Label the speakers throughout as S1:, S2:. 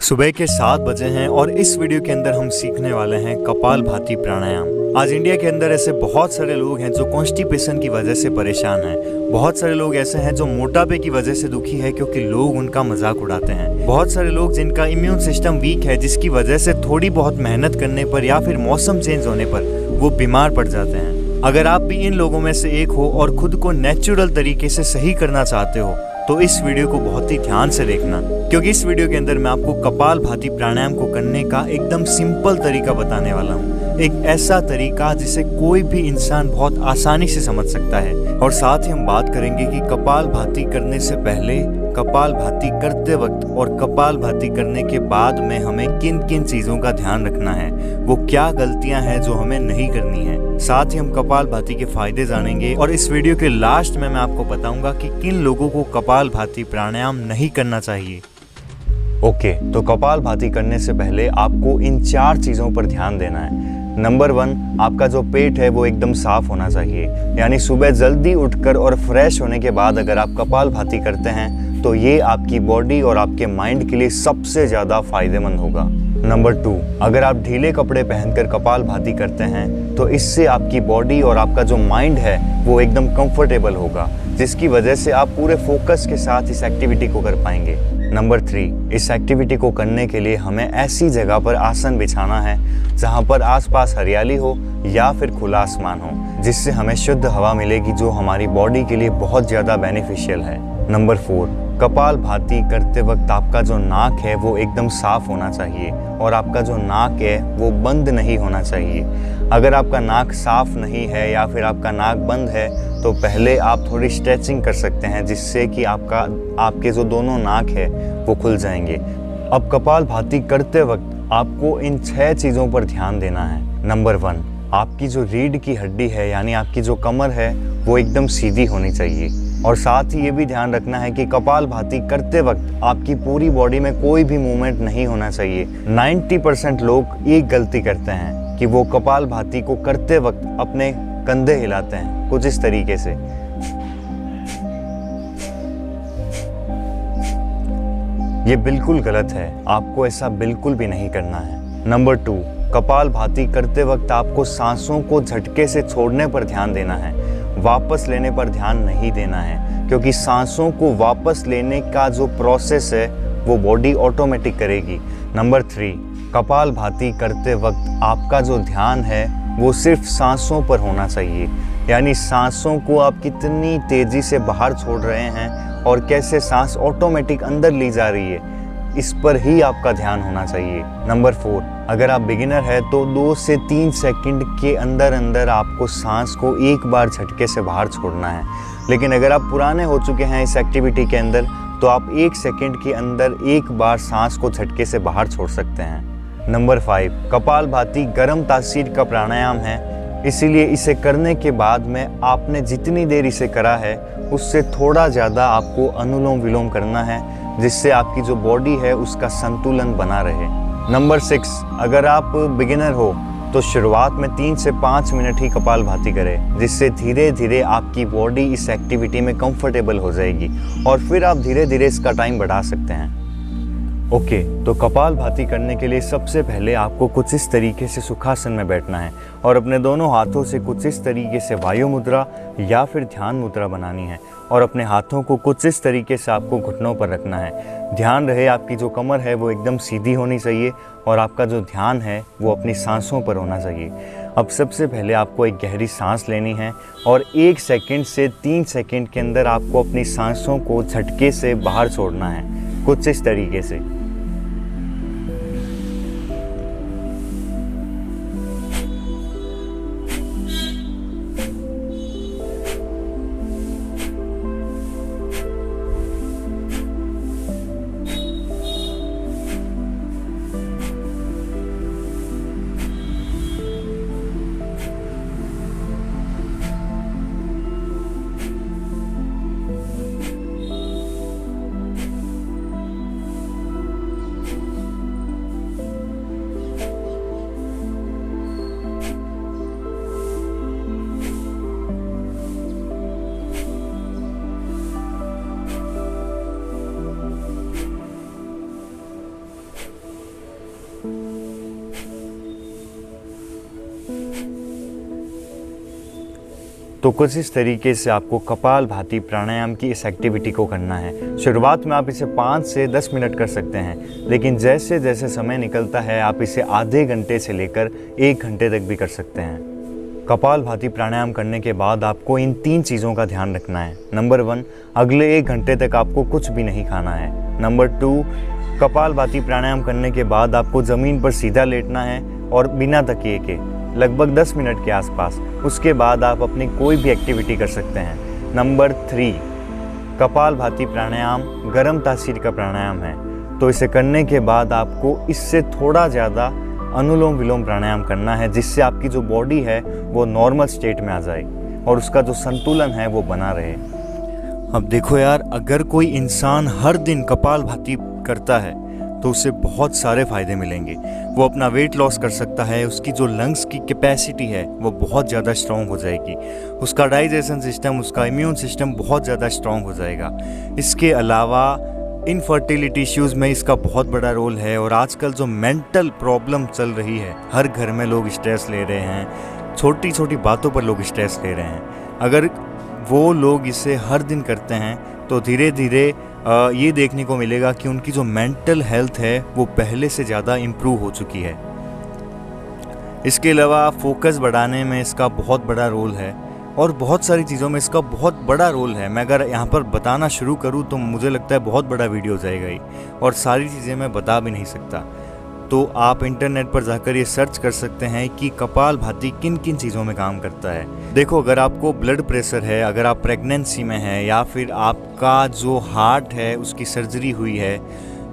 S1: सुबह के 7 बजे हैं और इस वीडियो के अंदर हम सीखने वाले हैं कपालभाति प्राणायाम। आज इंडिया के अंदर ऐसे बहुत सारे लोग हैं जो कॉन्स्टिपेशन की वजह से परेशान हैं। बहुत सारे लोग ऐसे हैं जो मोटापे की वजह से दुखी है क्योंकि लोग उनका मजाक उड़ाते हैं। बहुत सारे लोग जिनका इम्यून सिस्टम वीक है, जिसकी वजह से थोड़ी बहुत मेहनत करने पर या फिर मौसम चेंज होने पर वो बीमार पड़ जाते हैं। अगर आप भी इन लोगों में से एक हो और खुद को नेचुरल तरीके से सही करना चाहते हो तो इस वीडियो को बहुत ही ध्यान से देखना, क्योंकि इस वीडियो के अंदर मैं आपको कपालभाति प्राणायाम को करने का एकदम सिंपल तरीका बताने वाला हूँ। एक ऐसा तरीका जिसे कोई भी इंसान बहुत आसानी से समझ सकता है। और साथ ही हम बात करेंगे कि कपालभाति करने से पहले, कपालभाति करते वक्त और कपालभाति करने के बाद में हमें किन किन चीज़ों का ध्यान रखना है, वो क्या गलतियां हैं जो हमें नहीं करनी है। साथ ही हम कपालभाति के फायदे जानेंगे और इस वीडियो के लास्ट में मैं आपको बताऊंगा कि किन लोगों को कपालभाति प्राणायाम नहीं करना चाहिए। ओके, तो कपालभाति करने से पहले आपको इन 4 चीज़ों पर ध्यान देना है। नंबर 1, आपका जो पेट है वो एकदम साफ होना चाहिए। यानी सुबह जल्दी उठकर और फ्रेश होने के बाद अगर आप कपालभाति करते हैं तो ये आपकी बॉडी और आपके माइंड के लिए सबसे ज़्यादा फायदेमंद होगा। नंबर 2, अगर आप ढीले कपड़े पहनकर कपालभाति करते हैं तो इससे आपकी बॉडी और आपका जो माइंड है वो एकदम कंफर्टेबल होगा, जिसकी वजह से आप पूरे फोकस के साथ इस एक्टिविटी को कर पाएंगे। नंबर 3, इस एक्टिविटी को करने के लिए हमें ऐसी जगह पर आसन बिछाना है जहाँ पर आसपास हरियाली हो या फिर खुला आसमान हो, जिससे हमें शुद्ध हवा मिलेगी जो हमारी बॉडी के लिए बहुत ज़्यादा बेनिफिशियल है। नंबर 4, कपालभाति करते वक्त आपका जो नाक है वो एकदम साफ होना चाहिए और आपका जो नाक है वो बंद नहीं होना चाहिए। अगर आपका नाक साफ नहीं है या फिर आपका नाक बंद है तो पहले आप थोड़ी स्ट्रेचिंग कर सकते हैं, जिससे कि आपके जो दोनों नाक है वो खुल जाएंगे। अब कपालभाति करते वक्त आपको इन 6 चीज़ों पर ध्यान देना है। नंबर 1, आपकी जो रीढ़ की हड्डी है यानी आपकी जो कमर है वो एकदम सीधी होनी चाहिए। और साथ ही ये भी ध्यान रखना है कि कपालभाति करते वक्त आपकी पूरी बॉडी में कोई भी मूवमेंट नहीं होना चाहिए। 90% लोग एक गलती करते हैं कि वो कपालभाति को करते वक्त अपने कंधे हिलाते हैं कुछ इस तरीके से। ये बिल्कुल गलत है, आपको ऐसा बिल्कुल भी नहीं करना है। नंबर 2, कपालभाति करते वक्त आपको सांसों को झटके से छोड़ने पर ध्यान देना है, वापस लेने पर ध्यान नहीं देना है, क्योंकि सांसों को वापस लेने का जो प्रोसेस है वो बॉडी ऑटोमेटिक करेगी। नंबर 3, कपालभाति करते वक्त आपका जो ध्यान है वो सिर्फ सांसों पर होना चाहिए। यानी सांसों को आप कितनी तेज़ी से बाहर छोड़ रहे हैं और कैसे सांस ऑटोमेटिक अंदर ली जा रही है, इस पर ही आपका ध्यान होना चाहिए। नंबर 4, अगर आप बिगिनर है तो 2 से 3 सेकंड के अंदर अंदर आपको सांस को एक बार झटके से बाहर छोड़ना है। लेकिन अगर आप पुराने हो चुके हैं इस एक्टिविटी के अंदर तो आप 1 सेकंड के अंदर एक बार सांस को झटके से बाहर छोड़ सकते हैं। नंबर 5, कपालभाति गर्म तासीर का प्राणायाम है, इसीलिए इसे करने के बाद में आपने जितनी देर इसे करा है उससे थोड़ा ज़्यादा आपको अनुलोम विलोम करना है, जिससे आपकी जो बॉडी है उसका संतुलन बना रहे। नंबर 6, अगर आप बिगिनर हो तो शुरुआत में 3 से 5 मिनट ही कपालभाति करें, जिससे धीरे धीरे आपकी बॉडी इस एक्टिविटी में कंफर्टेबल हो जाएगी और फिर आप धीरे धीरे इसका टाइम बढ़ा सकते हैं। ओके, तो कपालभाति करने के लिए सबसे पहले आपको कुछ इस तरीके से सुखासन में बैठना है और अपने दोनों हाथों से कुछ इस तरीके से वायु मुद्रा या फिर ध्यान मुद्रा बनानी है और अपने हाथों को कुछ इस तरीके से आपको घुटनों पर रखना है। ध्यान रहे आपकी जो कमर है वो एकदम सीधी होनी चाहिए और आपका जो ध्यान है वो अपनी सांसों पर होना चाहिए। अब सबसे पहले आपको एक गहरी सांस लेनी है और 1 सेकंड से 3 सेकंड के अंदर आपको अपनी सांसों को झटके से बाहर छोड़ना है कुछ इस तरीके से। तो कुछ इस तरीके से आपको कपाल भाती प्राणायाम की इस एक्टिविटी को करना है। शुरुआत में आप इसे 5 से 10 मिनट कर सकते हैं, लेकिन जैसे जैसे समय निकलता है आप इसे आधे घंटे से लेकर 1 घंटे तक भी कर सकते हैं। कपाल भाती प्राणायाम करने के बाद आपको इन 3 चीज़ों का ध्यान रखना है। नंबर 1, अगले 1 घंटे तक आपको कुछ भी नहीं खाना है। नंबर 2, कपाल भाती प्राणायाम करने के बाद आपको ज़मीन पर सीधा लेटना है और बिना तकिए के लगभग 10 मिनट के आसपास। उसके बाद आप अपनी कोई भी एक्टिविटी कर सकते हैं। नंबर 3, कपाल भाती प्राणायाम गर्म तासीर का प्राणायाम है, तो इसे करने के बाद आपको इससे थोड़ा ज़्यादा अनुलोम विलोम प्राणायाम करना है, जिससे आपकी जो बॉडी है वो नॉर्मल स्टेट में आ जाए और उसका जो संतुलन है वो बना रहे। अब देखो यार, अगर कोई इंसान हर दिन कपाल भाती करता है तो उसे बहुत सारे फ़ायदे मिलेंगे। वो अपना वेट लॉस कर सकता है, उसकी जो लंग्स की कैपेसिटी है वो बहुत ज़्यादा स्ट्रॉन्ग हो जाएगी, उसका डाइजेशन सिस्टम, उसका इम्यून सिस्टम बहुत ज़्यादा स्ट्रॉन्ग हो जाएगा। इसके अलावा इनफर्टिलिटी इश्यूज़ में इसका बहुत बड़ा रोल है। और आजकल जो मेंटल प्रॉब्लम चल रही है, हर घर में लोग स्ट्रेस ले रहे हैं, छोटी छोटी बातों पर लोग स्ट्रेस ले रहे हैं। अगर वो लोग इसे हर दिन करते हैं तो धीरे धीरे ये देखने को मिलेगा कि उनकी जो मेंटल हेल्थ है वो पहले से ज़्यादा इम्प्रूव हो चुकी है। इसके अलावा फोकस बढ़ाने में इसका बहुत बड़ा रोल है और बहुत सारी चीज़ों में इसका बहुत बड़ा रोल है। मैं अगर यहाँ पर बताना शुरू करूँ तो मुझे लगता है बहुत बड़ा वीडियो हो जाएगा ही, और सारी चीज़ें मैं बता भी नहीं सकता। तो आप इंटरनेट पर जाकर ये सर्च कर सकते हैं कि कपाल भाती किन किन चीज़ों में काम करता है। देखो, अगर आपको ब्लड प्रेशर है, अगर आप प्रेगनेंसी में हैं, या फिर आपका जो हार्ट है उसकी सर्जरी हुई है,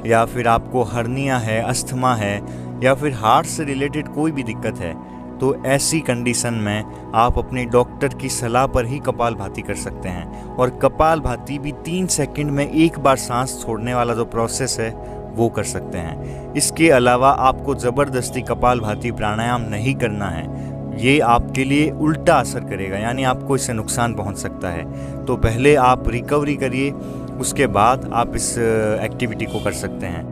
S1: या फिर आपको हर्निया है, अस्थमा है, या फिर हार्ट से रिलेटेड कोई भी दिक्कत है, तो ऐसी कंडीशन में आप अपने डॉक्टर की सलाह पर ही कपाल भाती कर सकते हैं। और कपाल भाती भी 3 सेकंड में एक बार सांस छोड़ने वाला जो प्रोसेस है वो कर सकते हैं। इसके अलावा आपको ज़बरदस्ती कपाल भाती प्राणायाम नहीं करना है, ये आपके लिए उल्टा असर करेगा, यानी आपको इससे नुकसान पहुंच सकता है। तो पहले आप रिकवरी करिए, उसके बाद आप इस एक्टिविटी को कर सकते हैं।